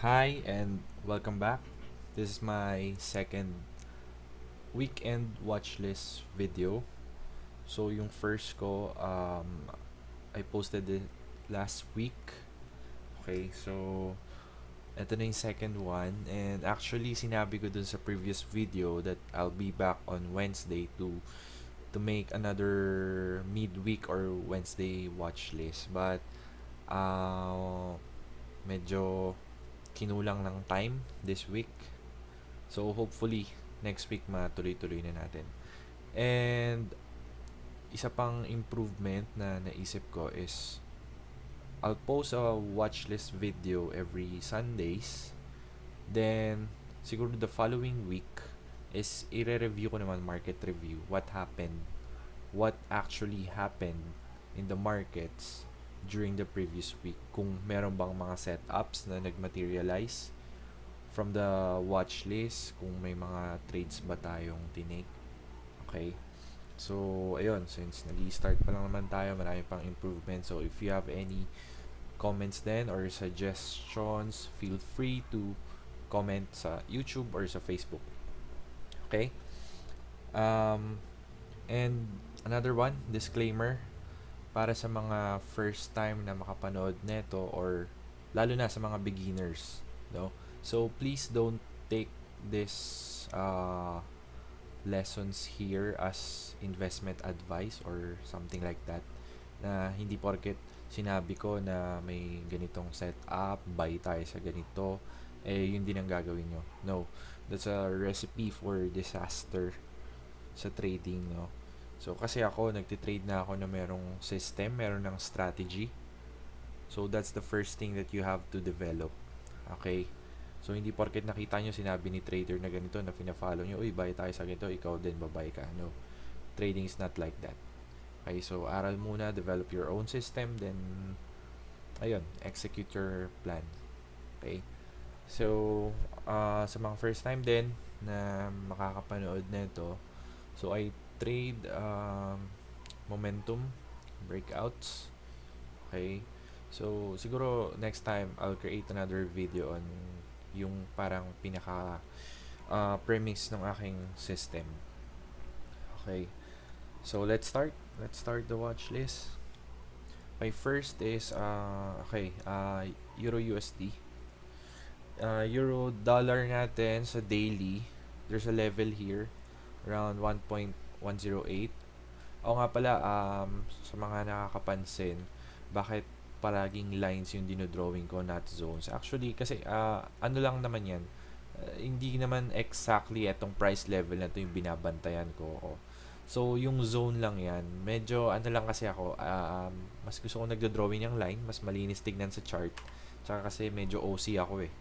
Hi and welcome back. This is my second weekend watch list video. So yung first ko, I posted it last week. Okay, so ito na yung second one. And actually, sinabi ko dun sa previous video that I'll be back on Wednesday to make another midweek or Wednesday watch list. But medyo kinulang ng time this week. So hopefully next week matuloy-tuloy na natin. And isa pang improvement na naisip ko is I'll post a watch list video every Sundays. Then siguro the following week is i-review ko naman market review. What happened? What actually happened in the markets during the previous week? Kung meron bang mga setups na nag-materialize from the watch list, kung may mga trades ba tayong tinake. Okay? So, ayun, since nag-i-start pa lang naman tayo, marami pang improvement. So, if you have any comments then or suggestions, feel free to comment sa YouTube or sa Facebook. Okay? And another one, disclaimer, para sa mga first time na makapanood neto or lalo na sa mga beginners, no? So please don't take this lessons here as investment advice or something like that, na hindi porket sinabi ko na may ganitong setup, buy tayo sa ganito, eh yun din ang gagawin nyo. No, that's a recipe for disaster sa trading, no? So kasi ako nagtitrade na ako na merong system, meron ng strategy. So that's the first thing that you have to develop. Okay? So hindi porket nakita nyo sinabi ni trader na ganito na pina-follow nyo, uy, buy tayo sa ganito, ikaw din babay ka. No. Trading is not like that. Okay, so aral muna, develop your own system, then ayun, execute your plan. Okay? So sa mga first time din na makakapanood nito, so I trade momentum breakouts. Okay? So siguro next time I'll create another video on yung parang pinaka premise ng aking system. Okay. So let's start. Let's start the watch list. My first is Euro USD. Euro dollar natin sa daily, there's a level here around 1.108. O nga pala, sa mga nakakapansin, bakit palaging lines yung dinodrawing ko, not zones? Actually, kasi ano lang naman yan, hindi naman exactly etong price level na to yung binabantayan ko. So, yung zone lang yan. Medyo, ano lang kasi ako, mas gusto ko nagdo-drawing yung line, mas malinis tignan sa chart. Tsaka kasi medyo OC ako eh.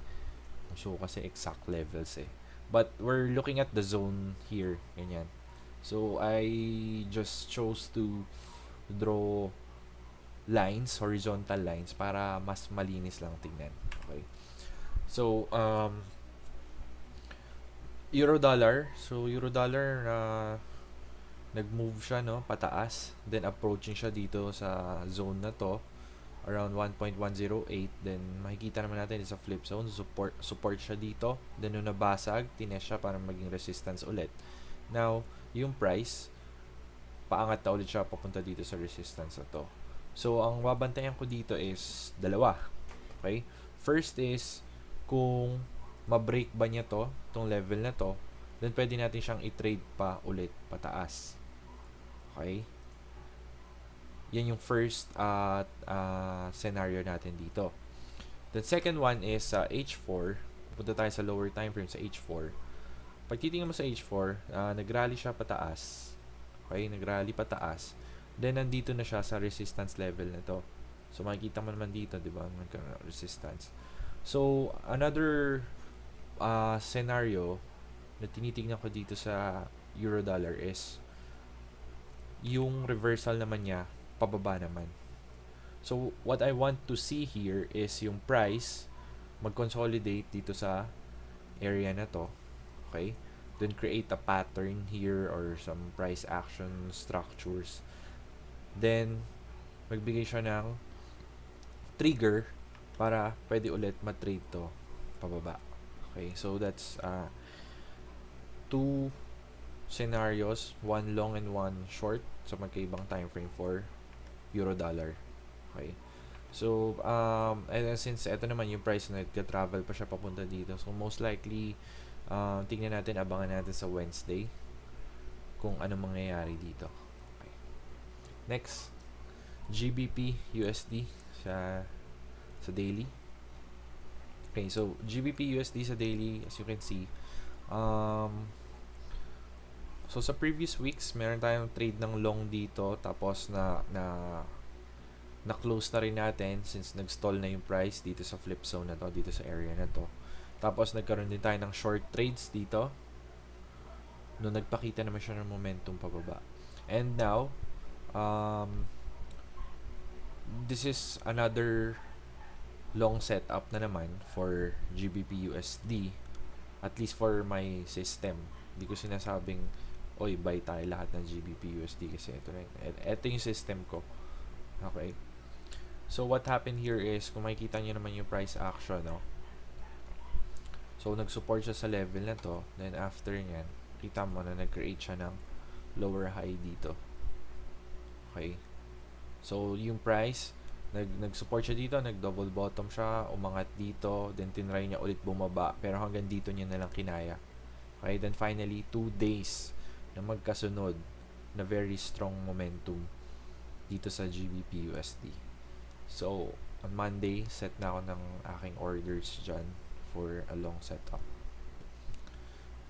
So, kasi exact levels eh. But, we're looking at the zone here. Ganyan. So, I just chose to draw lines, horizontal lines, para mas malinis lang tingnan. Okay. So, euro dollar. So, euro dollar, nag-move siya, no, pataas. Then, approaching siya dito sa zone na to, around 1.108. Then, makikita naman natin sa flip zone. Support siya dito. Then, nung nabasag, tinest siya para maging resistance ulit. Now, yung price, paangat na ulit siya papunta dito sa resistance na to. So, ang babantayan ko dito is dalawa. Okay? First is, kung ma-break ba niya to, itong level na to, then pwede natin siyang i-trade pa ulit pataas. Okay? Yan yung first scenario natin dito. The second one is H4. Punta tayo sa lower time frame sa H4. Pag titingnan mo sa H4, nag-rally siya pataas. Okay, nag-rally pataas. Then, nandito na siya sa resistance level na to. So, makikita mo naman dito, di ba? Resistance. So, another scenario na tinitingnan ko dito sa euro dollar is yung reversal naman niya, pababa naman. So, what I want to see here is yung price mag-consolidate dito sa area na to. Okay? Then create a pattern here or some price action structures. Then, magbigay siya ng trigger para pwede ulit matrade to. pababa. Okay, so that's two scenarios, one long and one short sa magkaibang time frame for euro dollar. Okay. So, and then since ito naman yung price na nagka-travel pa siya papunta dito, so most likely, tingnan natin, abangan natin sa Wednesday kung ano mangyayari dito. Okay. Next, GBP USD sa daily. Okay, so GBP USD sa daily, as you can see, so sa previous weeks, meron tayong trade ng long dito, tapos na-close na rin natin since nag-stall na yung price dito sa flip zone na to, dito sa area na to. Tapos nagkaroon din tayo ng short trades dito no nagpakita naman siya ng momentum pababa. And now, this is another long setup na naman for GBP USD, at least for my system. Hindi ko sinasabing oy, buy tayo lahat ng GBP USD kasi ito yung system ko. Okay. So what happened here is, kung makikita nyo naman yung price action, no? So nag-support siya sa level na to, then after nyan, kita mo na nag-create siya ng lower high dito. Okay. So yung price, nag-support siya dito, nag-double bottom siya, umangat dito, then tinry niya ulit bumaba, pero hanggang dito niya nalang kinaya. Okay, then finally 2 days na magkasunod na very strong momentum dito sa GBP USD. So on Monday, set na ako ng aking orders dyan for a long setup.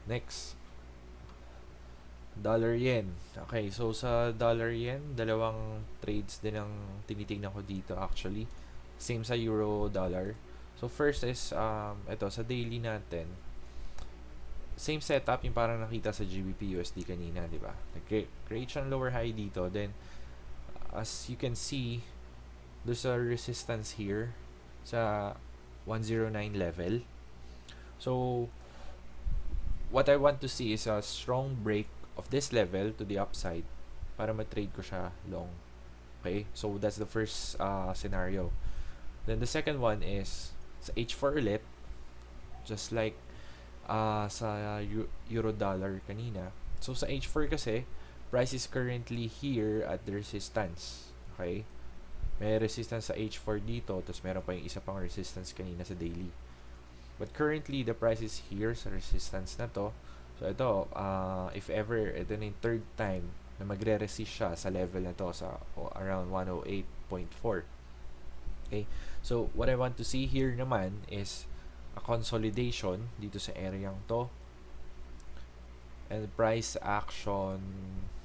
Next, dollar yen. Okay, so sa dollar yen, dalawang trades din ang tinitingnan ko dito actually. Same sa euro dollar. So first is ito sa daily natin. Same setup yung parang nakita sa GBP USD kanina, di ba? Nag-create siya ng lower high dito, then as you can see, there's a resistance here sa 109 level. So what I want to see is a strong break of this level to the upside para ma-trade ko siya long. Okay? So that's the first scenario. Then the second one is sa H4 ulit, just like sa euro dollar kanina. So sa H4 kasi, price is currently here at the resistance. Okay? May resistance sa H4 dito, tapos meron pa yung isa pang resistance kanina sa daily. But currently, the price is here sa resistance na to. So ito, if ever, ito na yung third time na magre-resist siya sa level na to, sa around 108.4. Okay? So what I want to see here naman is a consolidation dito sa area to, and price action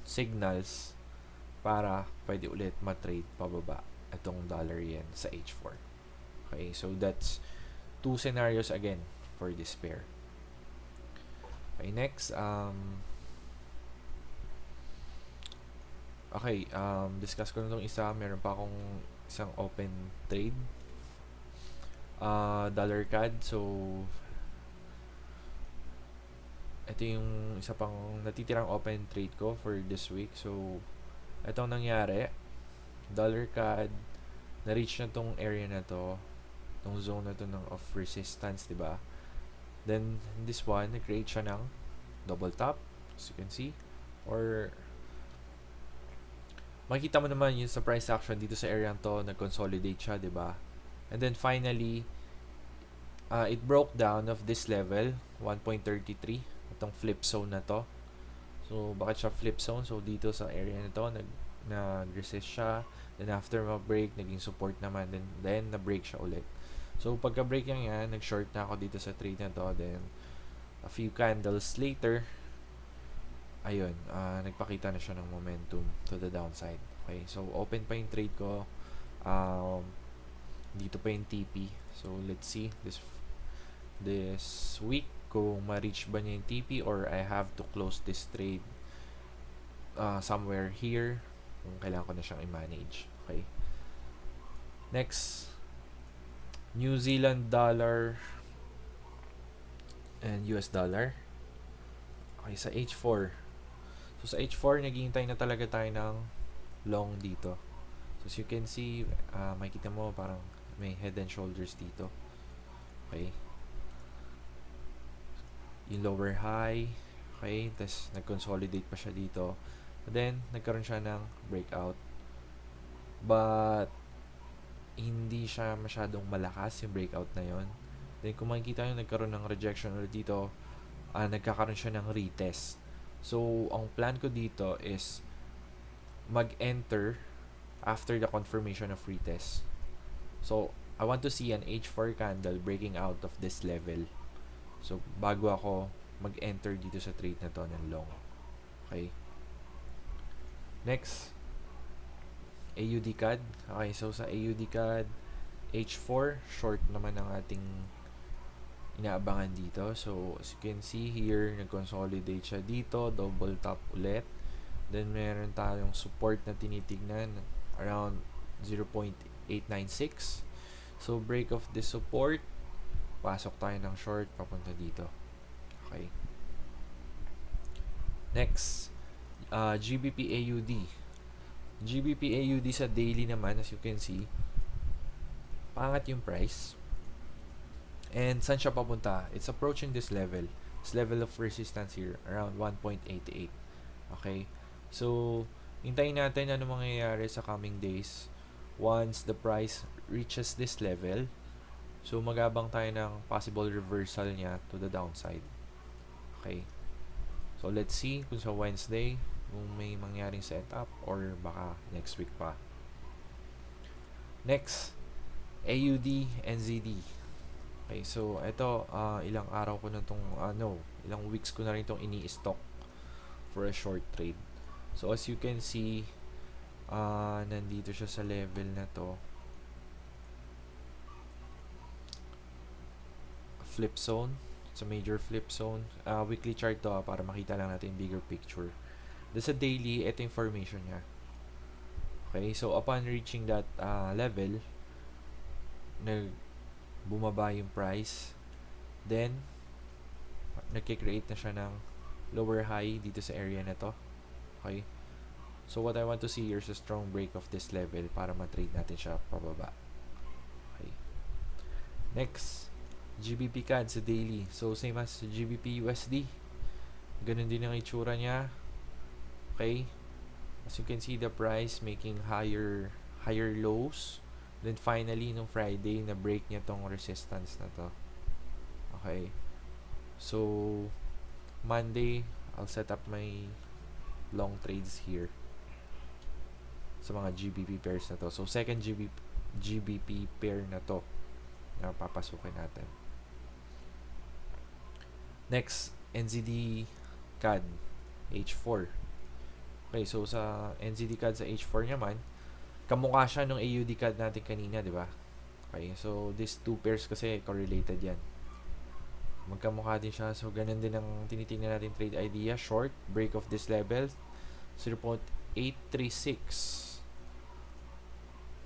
signals para pwede ulit ma-trade pababa itong dollar yen sa H4. Okay, so that's two scenarios again for this pair. Okay, next, discuss ko na itong isa. Meron pa akong isang open trade, dollar CAD. So ito yung isa pang natitirang open trade ko for this week. So itong nangyari, dollar CAD na-reach na tong area na to, tong zone na to ng of resistance, diba? Then this one, nag-create siya ng double top, as you can see, or makikita mo naman yun sa price action dito sa area to, nag-consolidate siya, diba? And then finally, it broke down of this level, 1.33, itong flip zone na to. So bakit siya flip zone? So dito sa area na to, nag-resist siya, then after ma-break, naging support naman, then na-break siya ulit. So pagka-break niya, nag-short na ako dito sa trade na to, then a few candles later, ayun, nagpakita na siya ng momentum to the downside. Okay, so open pa yung trade ko, dito pa yung TP. So let's see this week kung ma-reach ba niya yung TP, or I have to close this trade somewhere here kung kailangan ko na siyang i-manage. Okay, next, New Zealand dollar and US dollar. Okay, sa H4. So sa H4, naghihintay na talaga tayo ng long dito. So as you can see, makikita mo parang may head and shoulders dito. Okay. yung lower high. Okay, tapos nag-consolidate pa siya dito. Then, nagkaroon siya ng breakout. But, hindi siya masyadong malakas yung breakout na yon. Then, kung makikita nyo, nagkaroon ng rejection ulit dito. Nagkakaroon siya ng retest. So, ang plan ko dito is mag-enter after the confirmation of retest. So, I want to see an H4 candle breaking out of this level. So, bago ako mag-enter dito sa trade na to ng long. Okay. Next, AUD CAD. Okay, so sa AUD CAD, H4, short naman ang ating inaabangan dito. So, as you can see here, nag-consolidate siya dito, double top ulit. Then, meron tayong support na tinitignan around 0.896. So, break of this support, pasok tayo ng short papunta dito. Okay. Next, GBP AUD. GBP AUD sa daily naman, as you can see, pangat yung price. And saan siya papunta? It's approaching this level. This level of resistance here, around 1.88. Okay? So, hintayin natin ano mangyayari sa coming days once the price reaches this level. So, magabang tayo ng possible reversal niya to the downside. Okay? So, let's see kung sa Wednesday kung may mangyaring setup or baka next week pa. Next, AUD NZD. Okay, so ito ilang araw ko na tong ilang weeks ko na rin tong ini-stock for a short trade. So as you can see, nandito siya sa level na to. Flip zone. It's a major flip zone. Weekly chart to para makita lang natin yung bigger picture. This a daily, ito yung formation niya. Okay, so upon reaching that level, bumaba yung price. Then, nagkikreate na siya ng lower high dito sa area na to. Okay, so what I want to see here is a strong break of this level para ma-trade natin siya pababa. Okay, next, GBP CAD sa daily. So, same as GBP USD. Ganun din ang itsura niya. Okay. As you can see, the price making higher lows. Then, finally, nung Friday, na-break niya tong resistance na to. Okay. So, Monday, I'll set up my long trades here sa mga GBP pairs na to. So, second GBP pair na to na papasukin natin. Next, NZD CAD H4. Okay, so sa NZD CAD sa H4 naman, kamukha siya nung AUD CAD natin kanina, di ba? Okay, so these two pairs kasi correlated yan. Magkamukha din siya. So, ganun din ang tinitingnan natin trade idea. Short, break of this level, 0.836.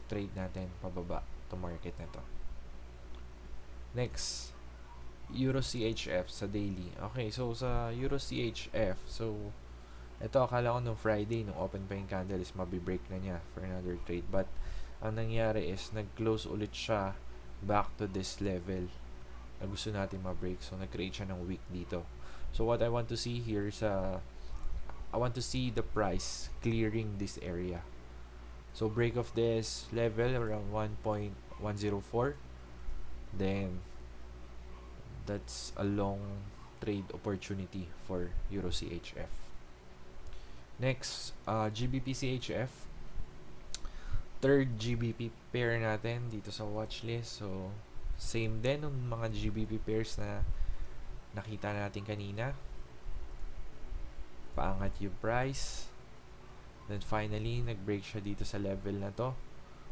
Trade natin pababa to market na to. Next, Euro CHF sa daily. Okay, so sa Euro CHF, so ito akala ko nung Friday, nung open pa yung candle is mabibreak na niya for another trade. But ang nangyari is nag-close ulit siya back to this level na gusto natin ma-break. So nag-create siya ng wick dito. So what I want to see here is I want to see the price clearing this area. So break of this level around 1.104. Then that's a long trade opportunity for Euro CHF. Next, GBP CHF. Third GBP pair natin dito sa watchlist. So, same din ng mga GBP pairs na nakita natin kanina. Paangat yung price. Then finally, nag-break siya dito sa level na to.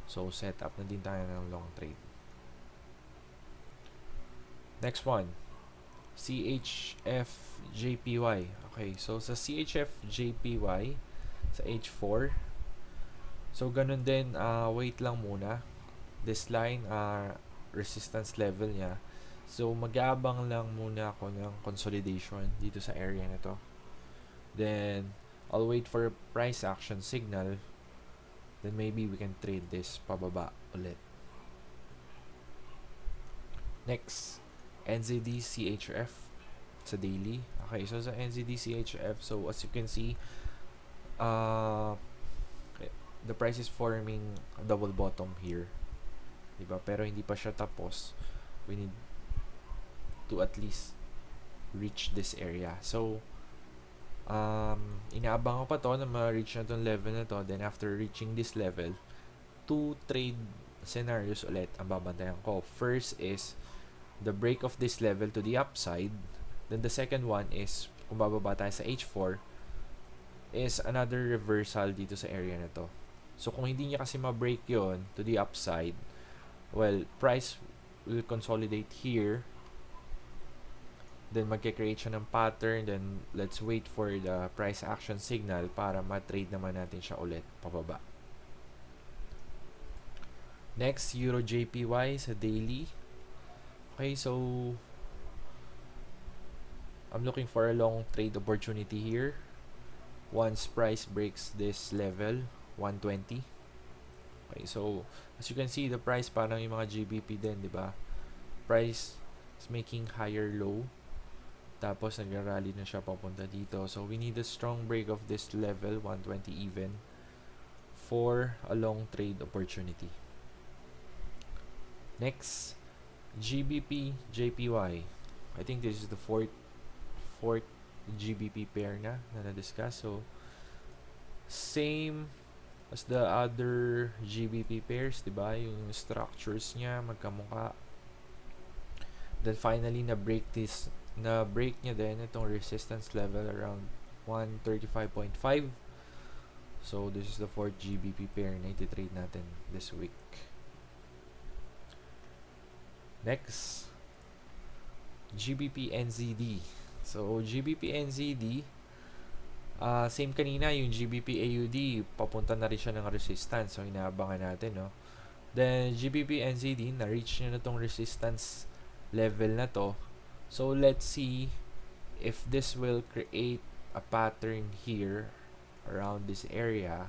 So, set up na din tayo ng long trade. Next one, CHF JPY. Okay, so sa CHF JPY sa H4, so ganun din, wait lang muna. This line, resistance level niya. So mag-aabang lang muna ako ng consolidation dito sa area na to. Then I'll wait for a price action signal. Then maybe we can trade this pababa ulit. Next, NZD CHF. sa daily. Okay, so sa NZD-CHF, so as you can see, uh, the price is forming a double bottom here. Diba? Pero hindi pa siya tapos. We need to at least reach this area. So, inaabang ko pa to na ma-reach na tong level na to. Then, after reaching this level, 2 trade scenarios ulit ang babantayan ko. First is the break of this level to the upside. Then, the second one is, kung bababa tayo sa H4, is another reversal dito sa area na to. So, kung hindi niya kasi ma-break yon to the upside, well, price will consolidate here. Then, magkikreate siya ng pattern. Then, let's wait for the price action signal para ma-trade naman natin siya ulit pababa. Next, Euro JPY sa daily. Okay, so I'm looking for a long trade opportunity here. Once price breaks this level, 120. Okay, so as you can see, the price parang yung mga GBP din, di ba? Price is making higher low. Tapos nagra-rally na siya papunta dito. So we need a strong break of this level, 120 even, for a long trade opportunity. Next, GBP JPY. I think this is the fourth GBP pair na na-discuss. So same as the other GBP pairs, diba? Yung structures niya magkamukha. Then finally na-break niya din itong resistance level around 135.5. So this is the fourth GBP pair na iti-trade natin this week. Next, GBP NZD. So GBP NZD, same kanina yung GBP AUD, papunta na rin siya ng resistance. So inaabangan natin, no? Then GBP NZD, na-reach niya na tong resistance level na to. So let's see if this will create a pattern here around this area.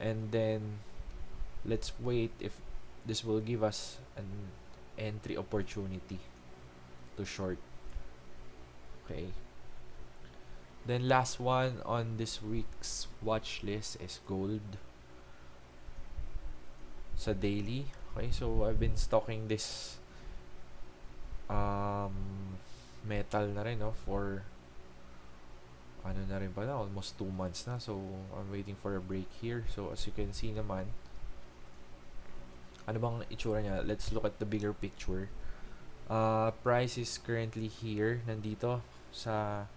And then let's wait if this will give us an entry opportunity to short. Okay. Then last one on this week's watch list is gold sa daily. Okay, so I've been stocking this metal na rin, no, for ano na rin pala, almost 2 months na. So I'm waiting for a break here. So as you can see naman, ano bang itsura niya? Let's look at the bigger picture. Price is currently here, nandito sa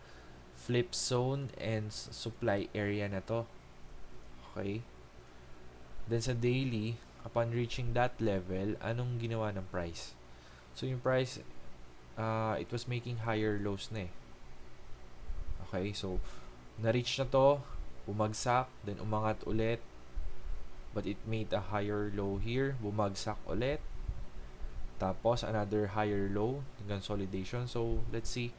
flip zone and supply area na to. Okay. Then sa daily, upon reaching that level, anong ginawa ng price? So yung price, it was making higher lows na eh. Okay, so na-reach na to, bumagsak, then umangat ulit, but it made a higher low here, bumagsak ulit, tapos another higher low, consolidation. So let's see,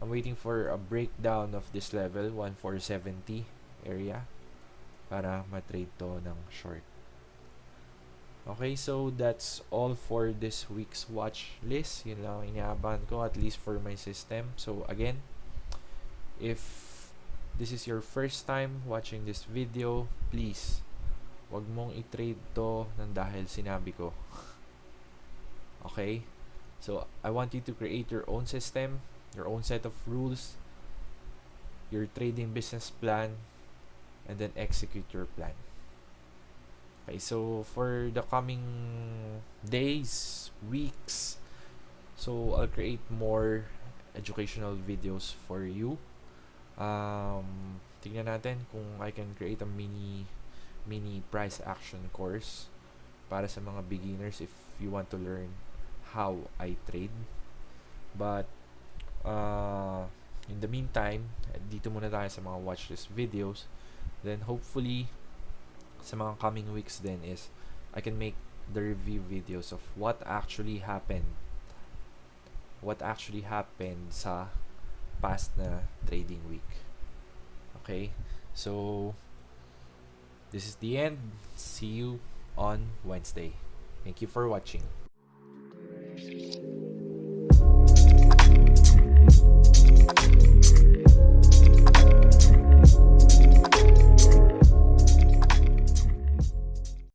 I'm waiting for a breakdown of this level, 1470 area, para ma-trade to ng short. Okay, so that's all for this week's watch list. Yun lang inaabangan ko, at least for my system. So again, if this is your first time watching this video, please wag mong i-trade to nang dahil sinabi ko. Okay? So I want you to create your own system, your own set of rules, your trading business plan, and then execute your plan. Okay, so for the coming days, weeks, so I'll create more educational videos for you. Tingnan natin kung I can create a mini price action course para sa mga beginners if you want to learn how I trade. But in the meantime, dito muna tayo sa mga watchlist videos. Then hopefully sa mga coming weeks then is I can make the review videos of what actually happened sa past na trading week. Okay, so this is the end. See you on Wednesday. Thank you for watching.